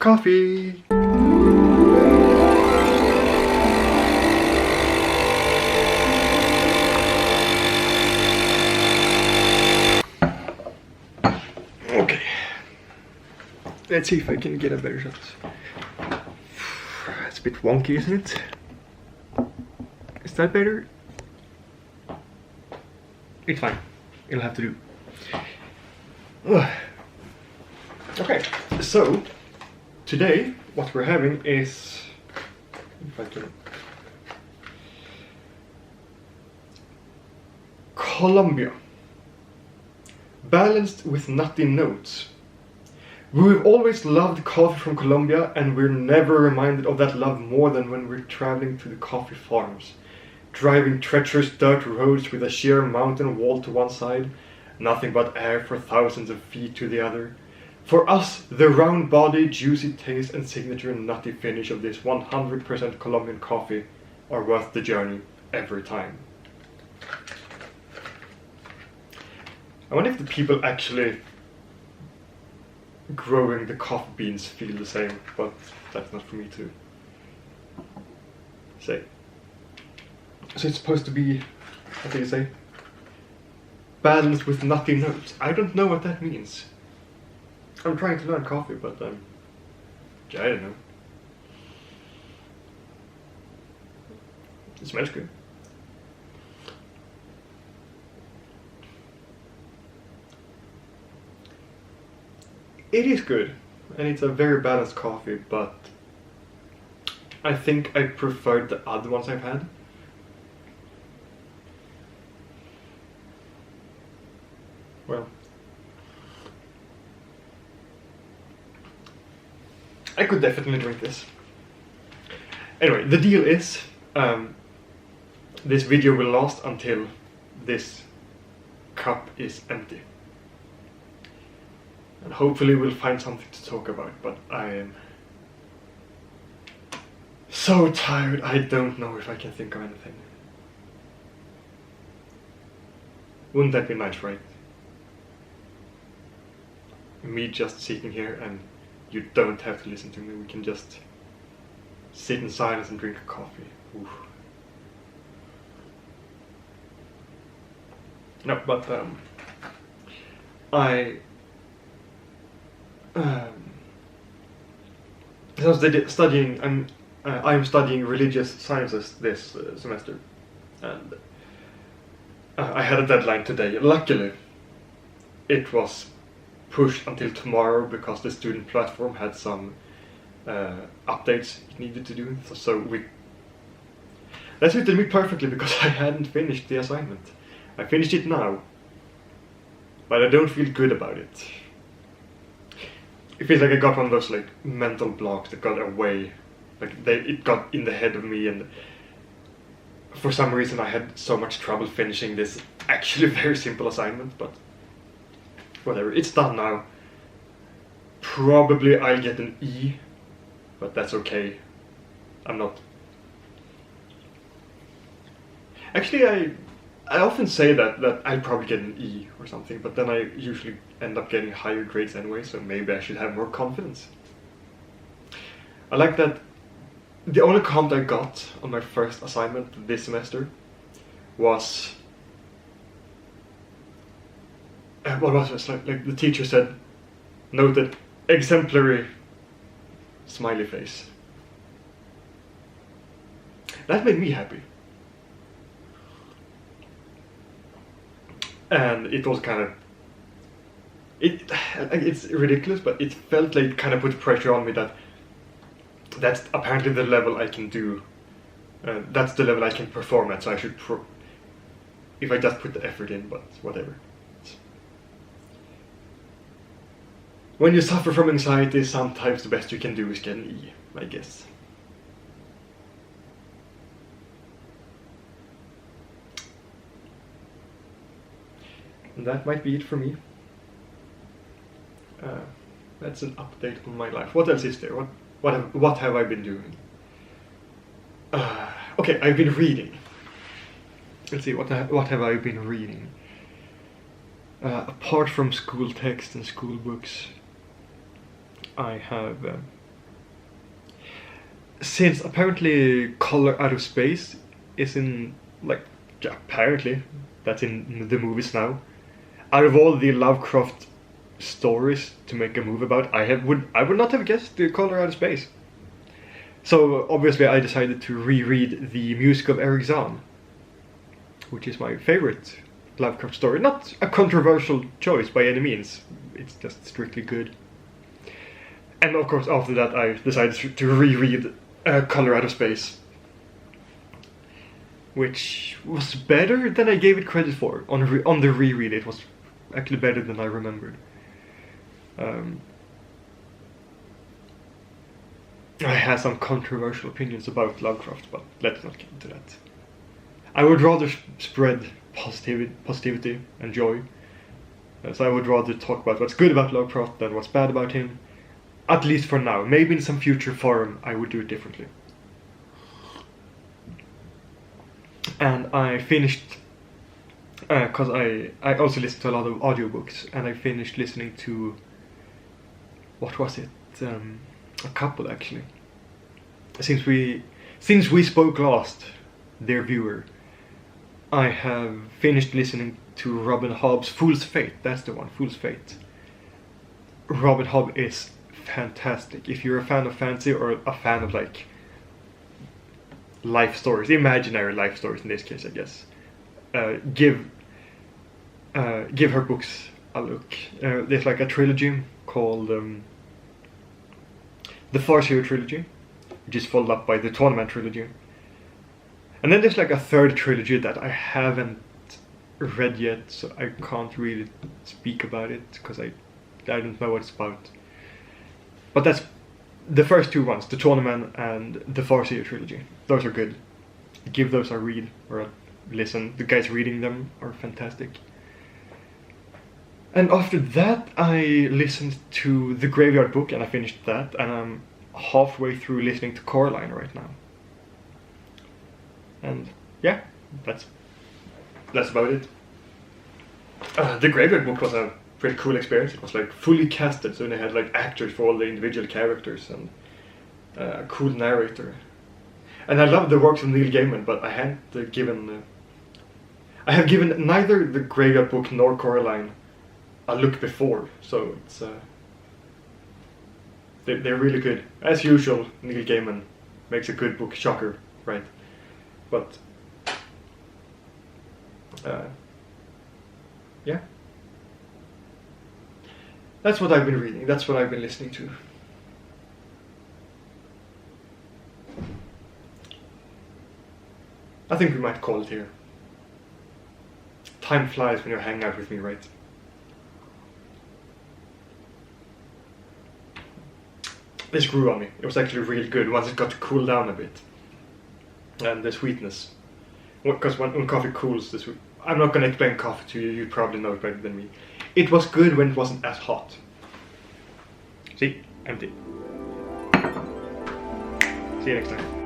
coffee. Okay. Let's see if I can get a better shot. It's a bit wonky, isn't it? Is that better? It's fine. It'll have to do. Okay, so today what we're having is, if I can, Colombia, balanced with nutty notes. We've always loved coffee from Colombia, and we're never reminded of that love more than when we're traveling to the coffee farms, driving treacherous dirt roads with a sheer mountain wall to one side, nothing but air for thousands of feet to the other. For us, the round body, juicy taste and signature nutty finish of this 100% Colombian coffee are worth the journey every time. I wonder if the people actually growing the coffee beans feel the same, but that's not for me to say. So it's supposed to be, what do you say? Balanced with nutty notes. I don't know what that means. I'm trying to learn coffee, but I don't know. It smells good. It is good, and it's a very balanced coffee, but I think I preferred the other ones I've had. Well, I could definitely drink this. Anyway, the deal is, this video will last until this cup is empty. And hopefully we'll find something to talk about, but I am so tired, I don't know if I can think of anything. Wouldn't that be nice, right? Me just sitting here and you don't have to listen to me, we can just sit in silence and drink a coffee. Oof. No, but I'm studying religious sciences this semester, and I had a deadline today. Luckily, it was pushed until tomorrow because the student platform had some updates it needed to do. So that suited me perfectly because I hadn't finished the assignment. I finished it now, but I don't feel good about it. It feels like I got one of those like mental blocks that got away, like it got in the head of me, and for some reason I had so much trouble finishing this actually very simple assignment, but whatever, it's done now. Probably I'll get an E, but that's okay. I'm not... Actually, I often say that I'll probably get an E or something, but then I usually end up getting higher grades anyway, so maybe I should have more confidence. I like that the only comment I got on my first assignment this semester was... what was it? Like the teacher said, noted, exemplary smiley face. That made me happy. And it was kind of... It's ridiculous, but it felt like it kind of put pressure on me that that's apparently the level I can do. That's the level I can perform at, so I should... if I just put the effort in, but whatever. When you suffer from anxiety, sometimes the best you can do is get an E, I guess. And that might be it for me. That's an update on my life. What else is there? What have I been doing? Okay, I've been reading. Let's see, what have I been reading? Apart from school texts and school books, I have since apparently Color Out of Space is in, like, yeah, apparently that's in the movies now. Out of all the Lovecraft stories to make a movie about, I would not have guessed the Color Out of Space. So obviously I decided to reread The Music of Eric Zahn, which is my favorite Lovecraft story. Not a controversial choice by any means, it's just strictly good. And of course after that I decided to reread Color Out of Space, which was better than I gave it credit for. On the reread it was actually better than I remembered. I have some controversial opinions about Lovecraft, but let's not get into that. I would rather spread positivity and joy. So I would rather talk about what's good about Lovecraft than what's bad about him. At least for now. Maybe in some future forum I would do it differently. And I finished, because I also listen to a lot of audiobooks, and I finished listening to, what was it? A couple actually. Since we spoke last, dear viewer, I have finished listening to Robin Hobb's Fool's Fate. That's the one, Fool's Fate. Robin Hobb is fantastic. If you're a fan of fantasy or a fan of like life stories, imaginary life stories in this case, I guess, give her books a look. There's like a trilogy called the Farseer trilogy, which is followed up by the Tournament trilogy. And then there's like a third trilogy that I haven't read yet, so I can't really speak about it because I don't know what it's about. But that's the first two ones, the Tournament and the Farseer trilogy. Those are good. Give those a read or a listen. The guys reading them are fantastic. And after that I listened to The Graveyard Book and I finished that, and I'm halfway through listening to Coraline right now. And yeah, that's about it. The Graveyard Book was a pretty cool experience. It was like fully casted, so they had like actors for all the individual characters and a cool narrator. And I love the works of Neil Gaiman, but I have given neither The Graveyard Book nor Coraline a look before, so it's they're really good. As usual, Neil Gaiman makes a good book. Shocker, right? But yeah, that's what I've been reading. That's what I've been listening to. I think we might call it here. Time flies when you're hanging out with me, right? This grew on me. It was actually really good once it got to cool down a bit. And the sweetness. Because when coffee cools, I'm not going to explain coffee to you, you probably know it better than me. It was good when it wasn't as hot. See? Empty. See you next time.